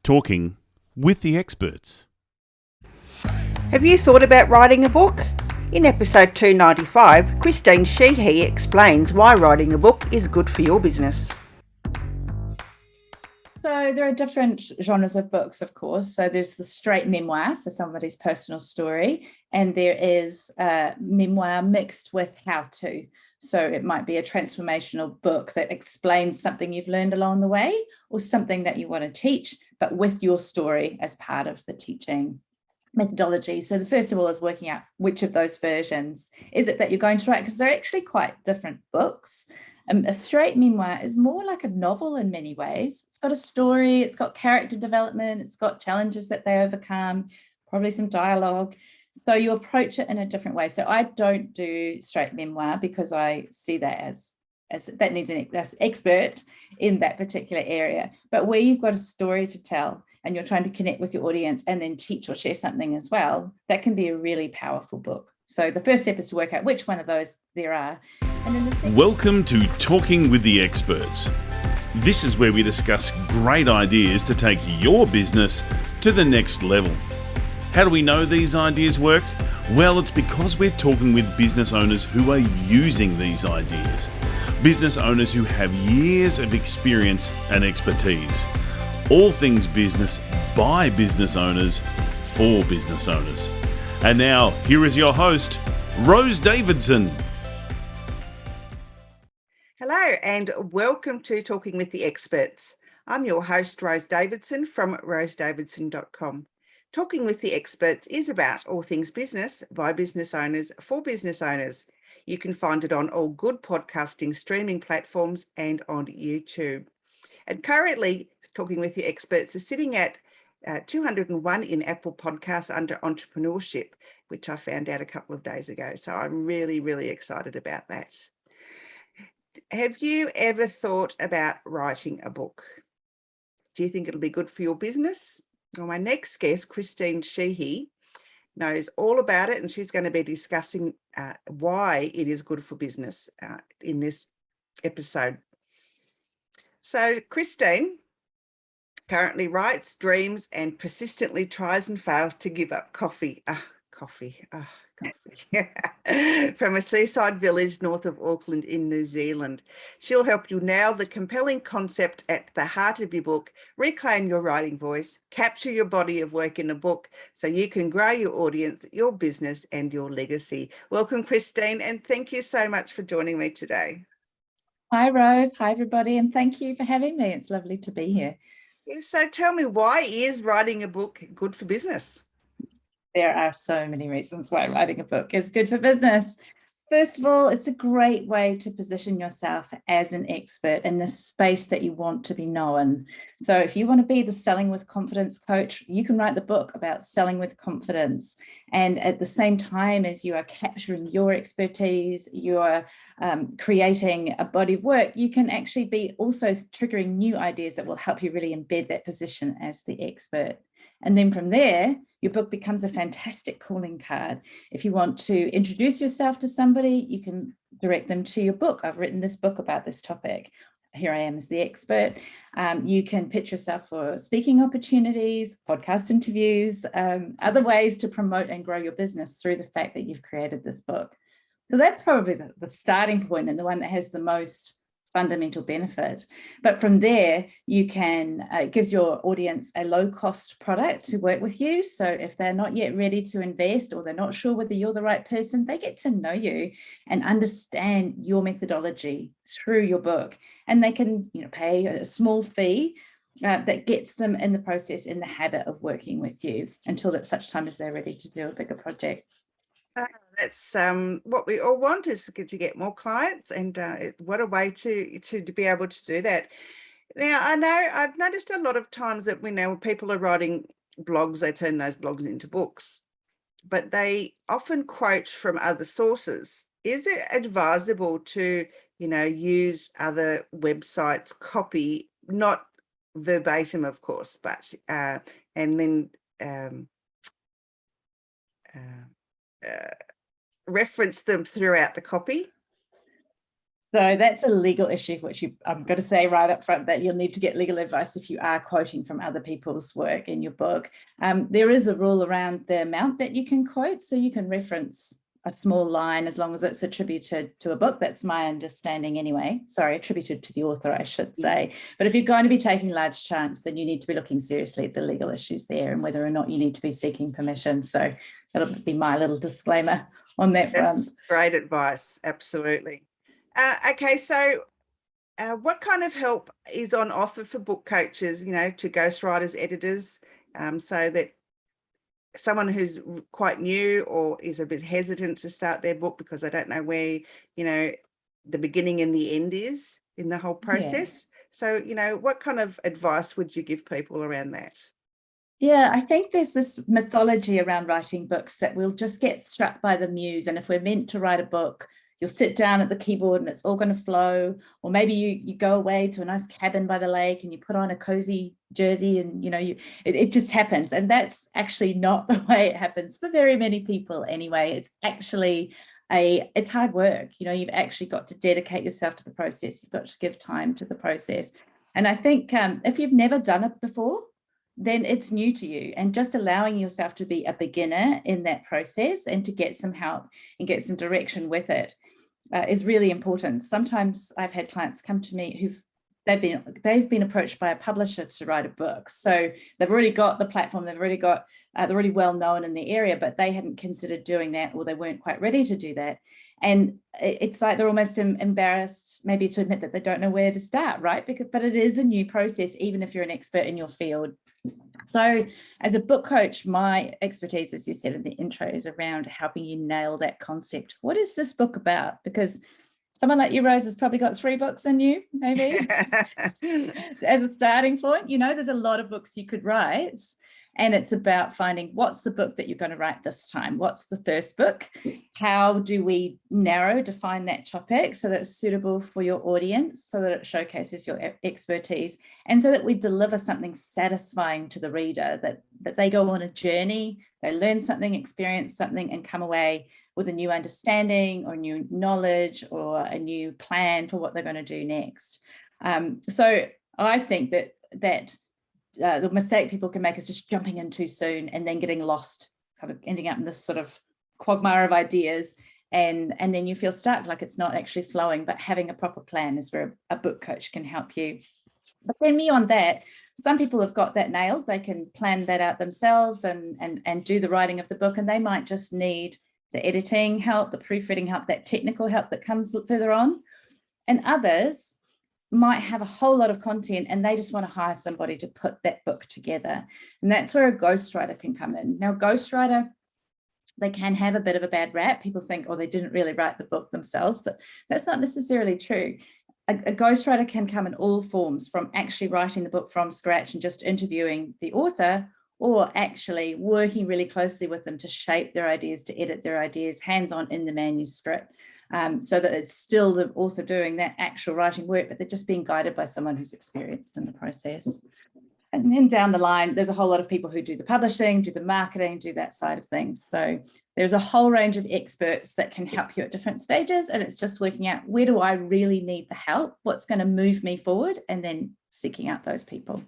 Talking with the experts. Have you thought about writing a book? In episode 295, Christine Sheehy explains why writing a book is good for your business. So there are different genres of books, of course. So there's the straight memoir, so somebody's personal story, and there is memoir mixed with how-to. So it might be a transformational book that explains something you've learned along the way or something that you want to teach, but with your story as part of the teaching methodology. So the first of all is working out which of those versions is it that you're going to write, because they're actually quite different books. A straight memoir is more like a novel in many ways. It's got a story, it's got character development, it's got challenges that they overcome, probably some dialogue. So you approach it in a different way. So I don't do straight memoir because I see that as that needs an expert in that particular area. But where you've got a story to tell and you're trying to connect with your audience and then teach or share something as well, that can be a really powerful book. So the first step is to work out which one of those there are. And then the second... Welcome to Talking with the Experts. This is where we discuss great ideas to take your business to the next level. How do we know these ideas work? Well, it's because we're talking with business owners who are using these ideas. Business owners who have years of experience and expertise. All things business by business owners for business owners. And now, here is your host, Rose Davidson. Hello and welcome to Talking with the Experts. I'm your host, Rose Davidson from rosedavidson.com. Talking with the Experts is about all things business by business owners for business owners. You can find it on all good podcasting streaming platforms and on YouTube. And currently, Talking with the Experts is sitting at 201 in Apple Podcasts under entrepreneurship, which I found out a couple of days ago. So I'm really, really excited about that. Have you ever thought about writing a book? Do you think it'll be good for your business? Well, my next guest, Christine Sheehy, knows all about it, and she's going to be discussing why it is good for business in this episode. So Christine currently writes, dreams, and persistently tries and fails to give up coffee. Coffee. From a seaside village north of Auckland in New Zealand. She'll help you nail the compelling concept at the heart of your book, reclaim your writing voice, capture your body of work in a book so you can grow your audience, your business, and your legacy. Welcome, Christine, and thank you so much for joining me today. Hi, Rose. Hi, everybody, and thank you for having me. It's lovely to be here. So tell me, why is writing a book good for business? There are so many reasons why writing a book is good for business. First of all, it's a great way to position yourself as an expert in the space that you want to be known. So if you want to be the Selling with Confidence coach, you can write the book about selling with confidence. And at the same time as you are capturing your expertise, you're creating a body of work, you can actually be also triggering new ideas that will help you really embed that position as the expert. And then from there, your book becomes a fantastic calling card. If you want to introduce yourself to somebody, you can direct them to your book. I've written this book about this topic. Here I am as the expert. You can pitch yourself for speaking opportunities, podcast interviews, other ways to promote and grow your business through the fact that you've created this book. So that's probably the starting point and the one that has the most fundamental benefit. But from there, you can, it gives your audience a low-cost product to work with you. So if they're not yet ready to invest or they're not sure whether you're the right person, they get to know you and understand your methodology through your book. And they can, pay a small fee that gets them in the process, in the habit of working with you until at such time as they're ready to do a bigger project. That's what we all want, is to get more clients, and what a way to be able to do that. Now, I know I've noticed a lot of times that when people are writing blogs, they turn those blogs into books, but they often quote from other sources. Is it advisable to, use other websites' copy, not verbatim, of course, but and then reference them throughout the copy? So that's a legal issue, which I'm going to say right up front that you'll need to get legal advice if you are quoting from other people's work in your book. There is a rule around the amount that you can quote, so you can reference a small line as long as it's attributed to a book. That's my understanding anyway. Sorry, attributed to the author, I should say. But if you're going to be taking large chunks, then you need to be looking seriously at the legal issues there and whether or not you need to be seeking permission. So that'll be my little disclaimer on that front. That's great advice. Absolutely. Okay, so what kind of help is on offer for book coaches, to ghostwriters, editors, so that someone who's quite new or is a bit hesitant to start their book because they don't know where, the beginning and the end is in the whole process? So, what kind of advice would you give people around that? Yeah, I think there's this mythology around writing books that we'll just get struck by the muse. And if we're meant to write a book, you'll sit down at the keyboard and it's all going to flow. Or maybe you go away to a nice cabin by the lake and you put on a cozy jersey and, it just happens. And that's actually not the way it happens for very many people anyway. It's actually it's hard work. You've actually got to dedicate yourself to the process. You've got to give time to the process. And I think if you've never done it before, then it's new to you, and just allowing yourself to be a beginner in that process and to get some help and get some direction with it is really important. Sometimes I've had clients come to me they've been approached by a publisher to write a book. So they've already got the platform, they're already well known in the area, but they hadn't considered doing that, or they weren't quite ready to do that. And it's like they're almost embarrassed maybe to admit that they don't know where to start, right? But it is a new process, even if you're an expert in your field. So as a book coach, my expertise, as you said in the intro, is around helping you nail that concept. What is this book about? Because someone like you, Rose, has probably got 3 books in you, maybe, as a starting point. There's a lot of books you could write. And it's about finding what's the book that you're going to write this time? What's the first book? How do we define that topic so that it's suitable for your audience, so that it showcases your expertise, and so that we deliver something satisfying to the reader, that they go on a journey, they learn something, experience something, and come away with a new understanding or new knowledge or a new plan for what they're going to do next. So I think that the mistake people can make is just jumping in too soon and then getting lost, kind of ending up in this sort of quagmire of ideas, and then you feel stuck, like it's not actually flowing. But having a proper plan is where a book coach can help you. But then beyond that, some people have got that nailed. They can plan that out themselves and do the writing of the book, and they might just need the editing help, the proofreading help, that technical help that comes further on. And others might have a whole lot of content and they just want to hire somebody to put that book together. And that's where a ghostwriter can come in. Now, ghostwriter, they can have a bit of a bad rap. People think, oh, they didn't really write the book themselves, but that's not necessarily true. A ghostwriter can come in all forms, from actually writing the book from scratch and just interviewing the author, or actually working really closely with them to shape their ideas, to edit their ideas hands-on in the manuscript. So that it's still the author doing that actual writing work, but they're just being guided by someone who's experienced in the process. And then down the line, there's a whole lot of people who do the publishing, do the marketing, do that side of things. So there's a whole range of experts that can help you at different stages. And it's just working out, where do I really need the help? What's going to move me forward? And then seeking out those people.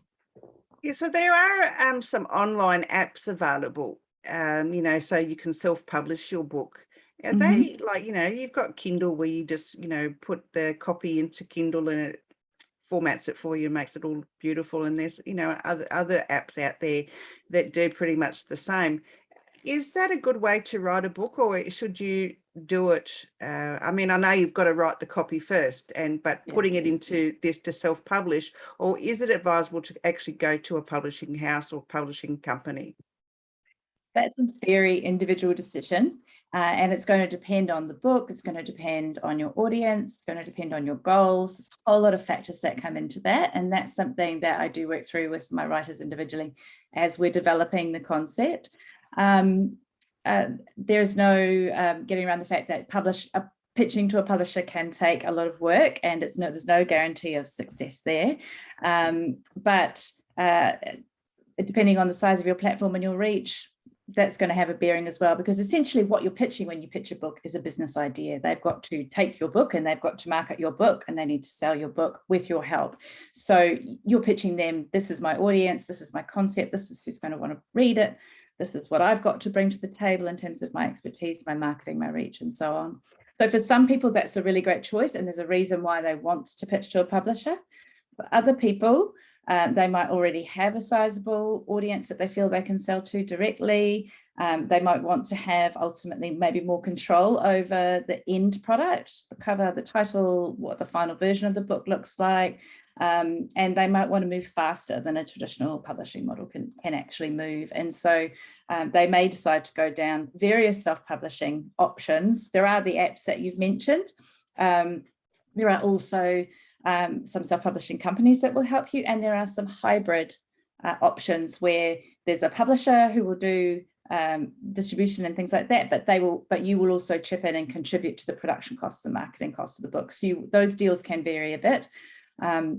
Yeah, so there are some online apps available, so you can self-publish your book. Are they like, you've got Kindle where you just, put the copy into Kindle and it formats it for you, makes it all beautiful. And there's, other apps out there that do pretty much the same. Is that a good way to write a book, or should you do it? I know you've got to write the copy first, but putting it into this to self-publish, or is it advisable to actually go to a publishing house or publishing company? That's a very individual decision. And it's going to depend on the book. It's going to depend on your audience. It's going to depend on your goals. There's a whole lot of factors that come into that. And that's something that I do work through with my writers individually as we're developing the concept. There's no getting around the fact that pitching to a publisher can take a lot of work, and there's no guarantee of success there. But depending on the size of your platform and your reach, that's going to have a bearing as well, because essentially what you're pitching when you pitch a book is a business idea. They've got to take your book and they've got to market your book, and they need to sell your book with your help. So you're pitching them, this is my audience, this is my concept, this is who's going to want to read it, this is what I've got to bring to the table in terms of my expertise, my marketing, my reach, and so on. So for some people, that's a really great choice, and there's a reason why they want to pitch to a publisher. For other people, they might already have a sizable audience that they feel they can sell to directly. They might want to have ultimately maybe more control over the end product, the cover, the title, what the final version of the book looks like. And they might want to move faster than a traditional publishing model can actually move. And so they may decide to go down various self-publishing options. There are the apps that you've mentioned. There are also some self-publishing companies that will help you, and there are some hybrid options where there's a publisher who will do distribution and things like that, but you will also chip in and contribute to the production costs and marketing costs of the book. So those deals can vary a bit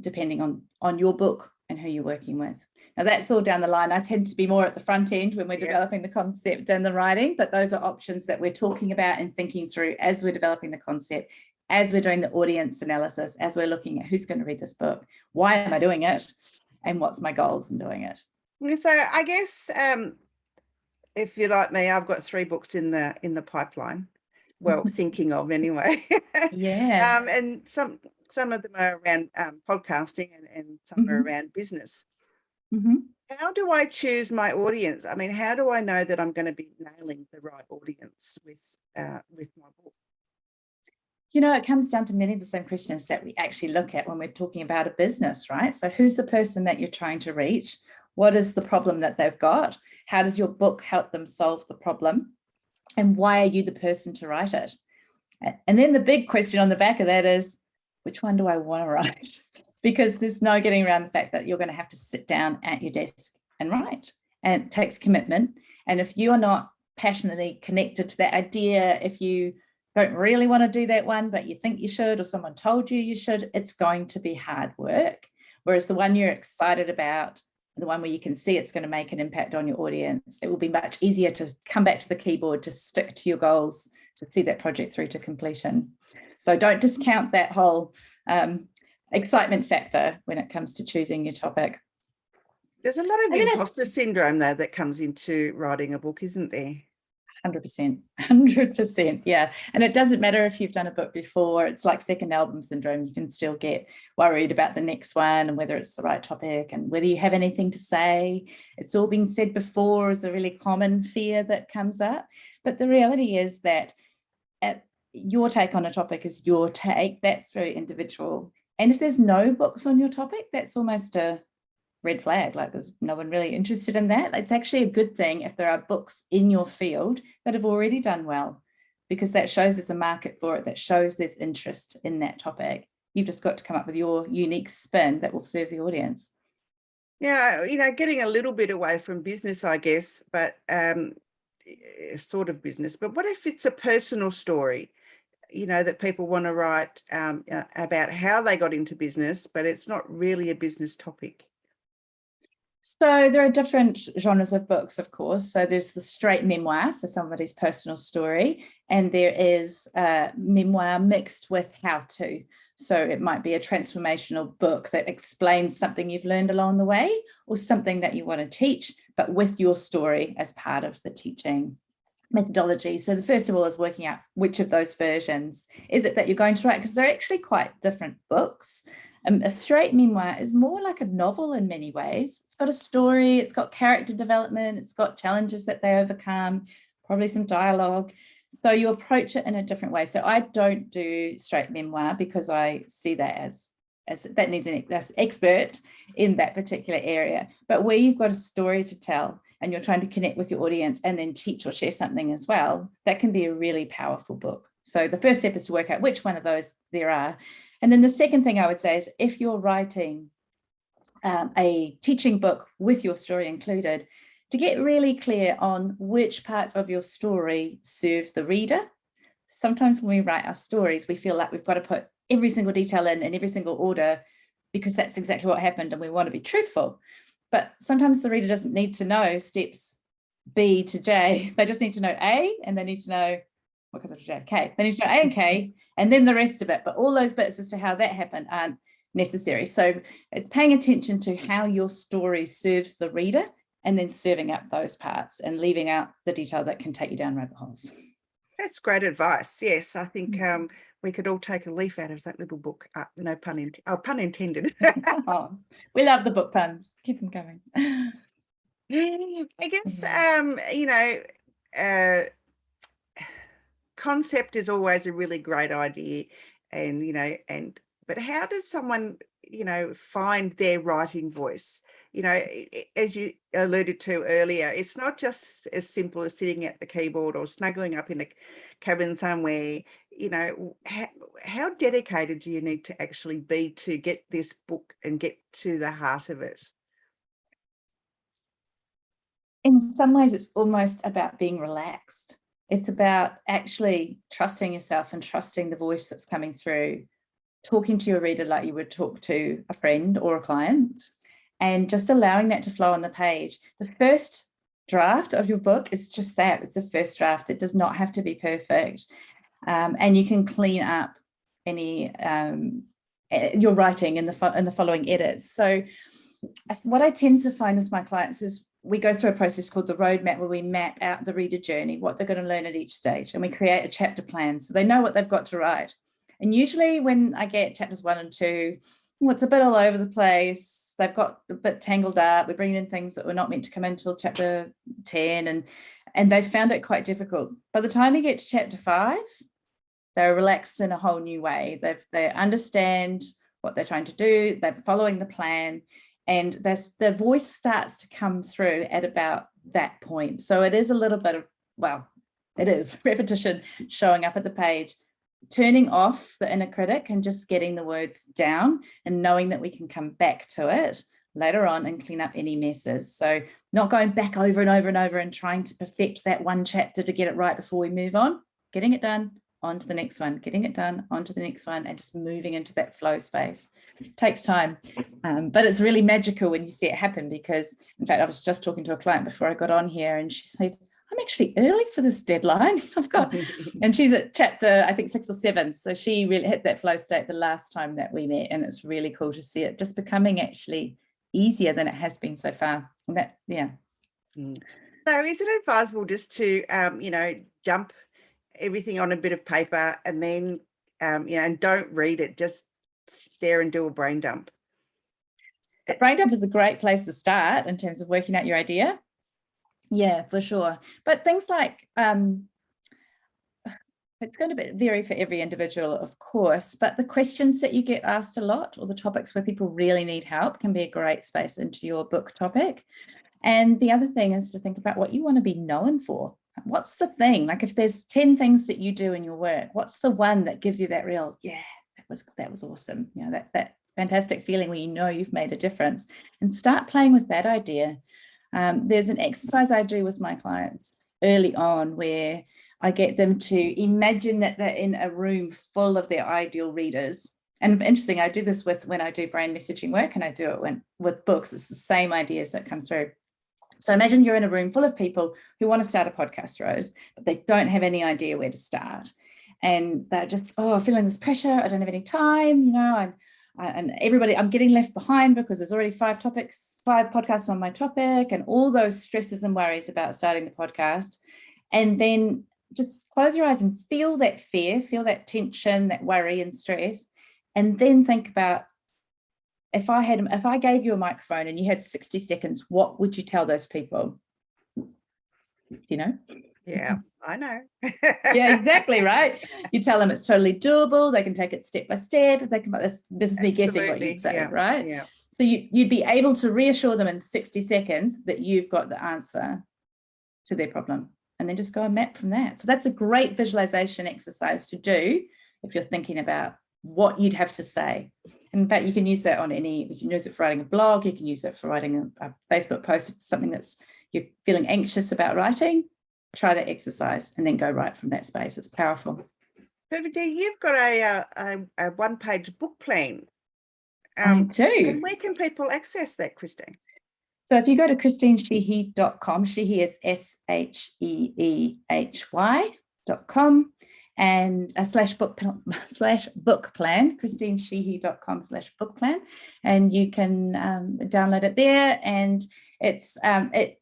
depending on your book and who you're working with. Now that's all down the line. I tend to be more at the front end when we're developing the concept and the writing, but those are options that we're talking about and thinking through as we're developing the concept, as we're doing the audience analysis, as we're looking at who's going to read this book, why am I doing it, and what's my goals in doing it. So I guess if you're like me, I've got 3 books in the pipeline. Well, thinking of anyway. Yeah. And some of them are around podcasting and some are around business. How do I choose my audience? I mean, how do I know that I'm going to be nailing the right audience with my book? You know, it comes down to many of the same questions that we actually look at when we're talking about a business, right? So who's the person that you're trying to reach? What is the problem that they've got? How does your book help them solve the problem? And why are you the person to write it? And then the big question on the back of that is, which one do I want to write? Because there's no getting around the fact that you're going to have to sit down at your desk and write. And it takes commitment. And if you are not passionately connected to that idea, if you don't really want to do that one, but you think you should, or someone told you you should, it's going to be hard work. Whereas the one you're excited about, the one where you can see it's going to make an impact on your audience, it will be much easier to come back to the keyboard, to stick to your goals, to see that project through to completion. So don't discount that whole excitement factor when it comes to choosing your topic. There's a lot of imposter syndrome, though, that comes into writing a book, isn't there? 100%, yeah. And it doesn't matter if you've done a book before. It's like second album syndrome. You can still get worried about the next one and whether it's the right topic and whether you have anything to say. It's all been said before is a really common fear that comes up. But the reality is that your take on a topic is your take. That's very individual. And if there's no books on your topic, that's almost a red flag, like there's no one really interested in that. It's actually a good thing if there are books in your field that have already done well, because that shows there's a market for it, that shows there's interest in that topic. You've just got to come up with your unique spin that will serve the audience. Yeah, getting a little bit away from business, I guess, but sort of business. But what if it's a personal story, that people want to write about how they got into business, but it's not really a business topic? So there are different genres of books, of course. So there's the straight memoir, so somebody's personal story, and there is memoir mixed with how-to. So it might be a transformational book that explains something you've learned along the way, or something that you want to teach, but with your story as part of the teaching methodology. So the first of all is working out which of those versions is it that you're going to write, because they're actually quite different books. A straight memoir is more like a novel in many ways. It's got a story, it's got character development, it's got challenges that they overcome, probably some dialogue. So you approach it in a different way. So I don't do straight memoir because I see that as that needs an expert in that particular area. But where you've got a story to tell and you're trying to connect with your audience and then teach or share something as well, that can be a really powerful book. So the first step is to work out which one of those there are. And then the second thing I would say is if you're writing a teaching book with your story included, to get really clear on which parts of your story serve the reader. Sometimes when we write our stories, we feel like we've got to put every single detail in every single order because that's exactly what happened and we want to be truthful. But sometimes the reader doesn't need to know steps B to J. They just need to know A, and they need to know, what comes after J? K. They need to know A and K, and then the rest of it. But all those bits as to how that happened aren't necessary. So it's paying attention to how your story serves the reader, and then serving up those parts and leaving out the detail that can take you down rabbit holes. That's great advice. Yes, I think we could all take a leaf out of that little book. No pun intended. Oh, pun intended. Oh, we love the book puns. Keep them coming. I guess, concept is always a really great idea, and but how does someone find their writing voice? As you alluded to earlier, it's not just as simple as sitting at the keyboard or snuggling up in a cabin somewhere. How dedicated do you need to actually be to get this book and get to the heart of it? In some ways, it's almost about being relaxed. It's about actually trusting yourself and trusting the voice that's coming through, talking to your reader like you would talk to a friend or a client, and just allowing that to flow on the page. The first draft of your book is just that. It's the first draft. It does not have to be perfect. And you can clean up any your writing in the following edits. So what I tend to find with my clients is we go through a process called the roadmap, where we map out the reader journey, what they're going to learn at each stage, and we create a chapter plan so they know what they've got to write. And usually when I get chapters 1 and 2, it's a bit all over the place. They've got a bit tangled up. We're bringing in things that were not meant to come until chapter 10, and they've found it quite difficult. By the time we get to chapter 5, they're relaxed in a whole new way. They understand what they're trying to do. They're following the plan. And the voice starts to come through at about that point. So it is a little bit of, it is repetition showing up at the page, turning off the inner critic and just getting the words down and knowing that we can come back to it later on and clean up any messes. So not going back over and over and over and trying to perfect that one chapter to get it right before we move on, getting it done, on to the next one, getting it done, on to the next one, and just moving into that flow space. It takes time, but it's really magical when you see it happen, because, in fact, I was just talking to a client before I got on here, and she said, I'm actually early for this deadline. And she's at chapter, I think, 6 or 7. So she really hit that flow state the last time that we met, and it's really cool to see it just becoming actually easier than it has been so far. And that, yeah. So is it advisable just to, jump everything on a bit of paper and then, and don't read it, just sit there and do a brain dump? A brain dump is a great place to start in terms of working out your idea. Yeah, for sure. But things like, it's going to vary for every individual, of course, but the questions that you get asked a lot, or the topics where people really need help, can be a great space into your book topic. And the other thing is to think about what you want to be known for. What's the thing? Like, if there's 10 things that you do in your work, what's the one that gives you that real, that was awesome, that fantastic feeling where you've made a difference, and start playing with that idea. There's an exercise I do with my clients early on where I get them to imagine that they're in a room full of their ideal readers. And interesting, I do this when I do brand messaging work, and I do it with books. It's the same ideas that come through. So imagine you're in a room full of people who want to start a podcast, Rose, but they don't have any idea where to start. And they're just, feeling this pressure. I don't have any time, and everybody, I'm getting left behind because there's already 5 podcasts on my topic, and all those stresses and worries about starting the podcast. And then just close your eyes and feel that fear, feel that tension, that worry and stress. And then think about, if I gave you a microphone and you had 60 seconds, what would you tell those people? Yeah, I know. Yeah, exactly, right? You tell them it's totally doable. They can take it step by step. They can, this is me guessing what you'd say, right? Yeah. So you'd be able to reassure them in 60 seconds that you've got the answer to their problem, and then just go and map from that. So that's a great visualization exercise to do if you're thinking about what you'd have to say. And in fact, you can use that you can use it for writing a blog, you can use it for writing a Facebook post. If it's something that's you're feeling anxious about writing, try that exercise and then go right from that space. It's powerful. Perfect. You've got a one-page book plan. I do. And where can people access that, Christine? So if you go to christinesheehy.com, Sheehy is SHEEHY.com, and /book plan, christinesheehy.com/book plan, and you can download it there, and it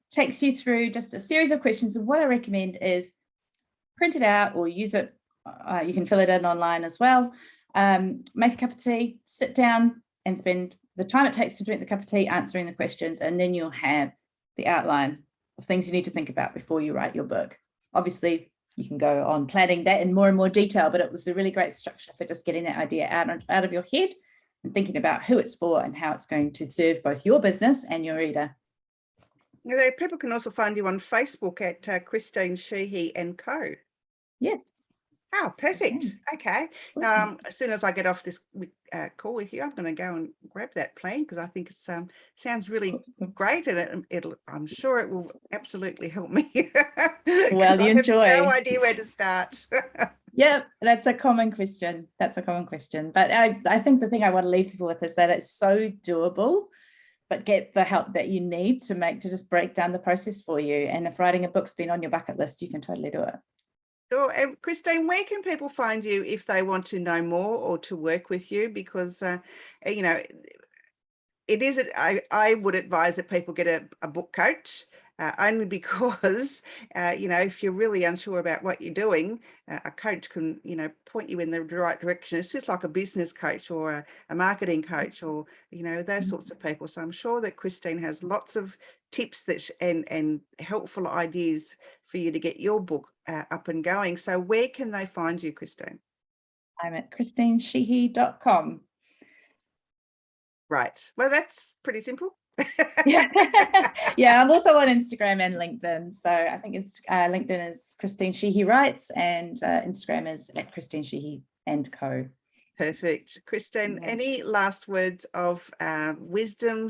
takes you through just a series of questions. And what I recommend is print it out or use it. You can fill it in online as well. Make a cup of tea, sit down and spend the time it takes to drink the cup of tea answering the questions, and then you'll have the outline of things you need to think about before you write your book. Obviously, you can go on planning that in more and more detail, but it was a really great structure for just getting that idea out of your head and thinking about who it's for and how it's going to serve both your business and your reader. People can also find you on Facebook at Christine Sheehy and Co. Yes. Oh, perfect. Okay. Awesome. As soon as I get off this call with you, I'm going to go and grab that plan because I think it sounds really great, and I'm sure it will absolutely help me. Well, you enjoy. I have no idea where to start. Yeah, that's a common question. But I think the thing I want to leave people with is that it's so doable, but get the help that you need to just break down the process for you. And if writing a book's been on your bucket list, you can totally do it. Sure. And Christine, where can people find you if they want to know more or to work with you? Because, I would advise that people get a book coach, only because, if you're really unsure about what you're doing, a coach can, point you in the right direction. It's just like a business coach or a marketing coach or, those sorts of people. So I'm sure that Christine has lots of tips and helpful ideas for you to get your book up and going. So where can they find you, Christine? I'm at christinesheehy.com. Right. Well, that's pretty simple. Yeah, I'm also on Instagram and LinkedIn. So I think it's LinkedIn is Christine Sheehy Writes, and Instagram is at Christine Sheehy and Co. Perfect. Christine, any last words of wisdom,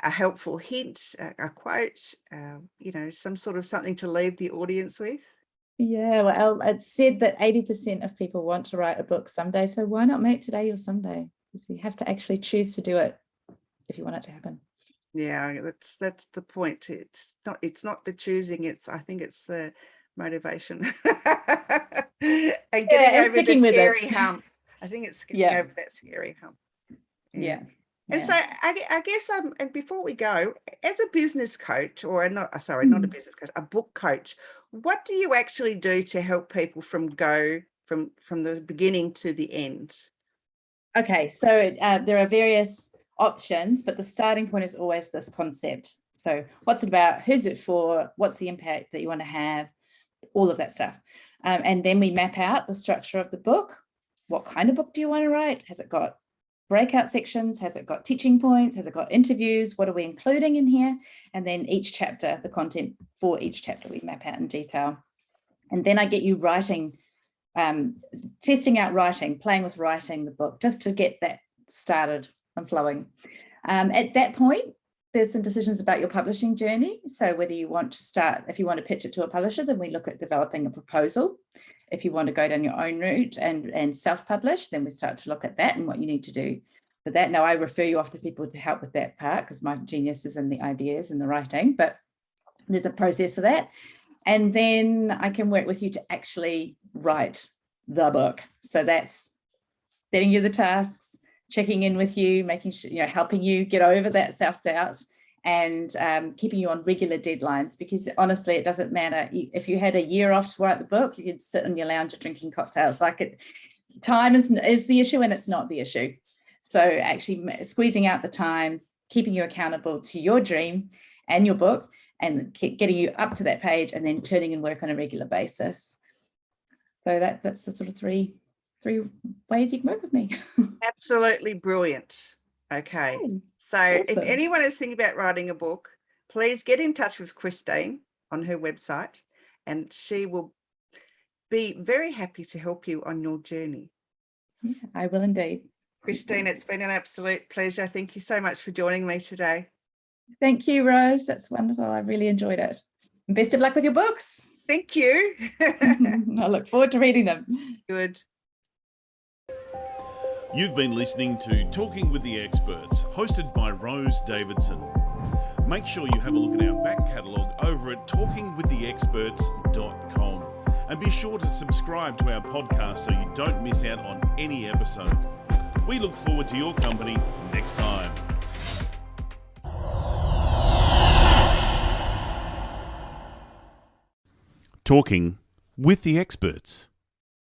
a helpful hint, a quote, some sort of something to leave the audience with? Yeah, well, it's said that 80% of people want to write a book someday. So why not make today your someday? You have to actually choose to do it if you want it to happen. Yeah, that's the point. It's not the choosing, I think it's the motivation. And getting over the scary hump. I think it's getting over that scary hump. Yeah. And so I guess and before we go, as a business coach, or not a business coach, a book coach, what do you actually do to help people from the beginning to the end? Okay, so there are various options, but the starting point is always this concept. So what's it about? Who's it for? What's the impact that you want to have? All of that stuff. And then we map out the structure of the book. What kind of book do you want to write? Has it got breakout sections? Has it got teaching points? Has it got interviews? What are we including in here? And then each chapter, the content for each chapter, we map out in detail. And then I get you writing, testing out writing, playing with writing the book, just to get that started and flowing. At that point, there's some decisions about your publishing journey. So whether you want to start, if you want to pitch it to a publisher, then we look at developing a proposal. If you want to go down your own route and self-publish, then we start to look at that and what you need to do for that. Now, I refer you off to people to help with that part because my genius is in the ideas and the writing, but there's a process for that. And then I can work with you to actually write the book. So that's setting you the tasks, checking in with you, making sure, helping you get over that self-doubt, and keeping you on regular deadlines, because honestly, it doesn't matter. If you had a year off to write the book, you could sit in your lounge drinking cocktails. Time is the issue, and it's not the issue. So actually squeezing out the time, keeping you accountable to your dream and your book, and getting you up to that page, and then turning in work on a regular basis. So that's the sort of three ways you can work with me. Absolutely brilliant. Okay. So awesome. If anyone is thinking about writing a book, please get in touch with Christine on her website, and she will be very happy to help you on your journey. Yeah, I will indeed. Christine, it's been an absolute pleasure. Thank you so much for joining me today. Thank you, Rose. That's wonderful. I really enjoyed it. And best of luck with your books. Thank you. I look forward to reading them. Good. You've been listening to Talking with the Experts, hosted by Rose Davidson. Make sure you have a look at our back catalogue over at talkingwiththeexperts.com. And be sure to subscribe to our podcast so you don't miss out on any episode. We look forward to your company next time. Talking with the Experts.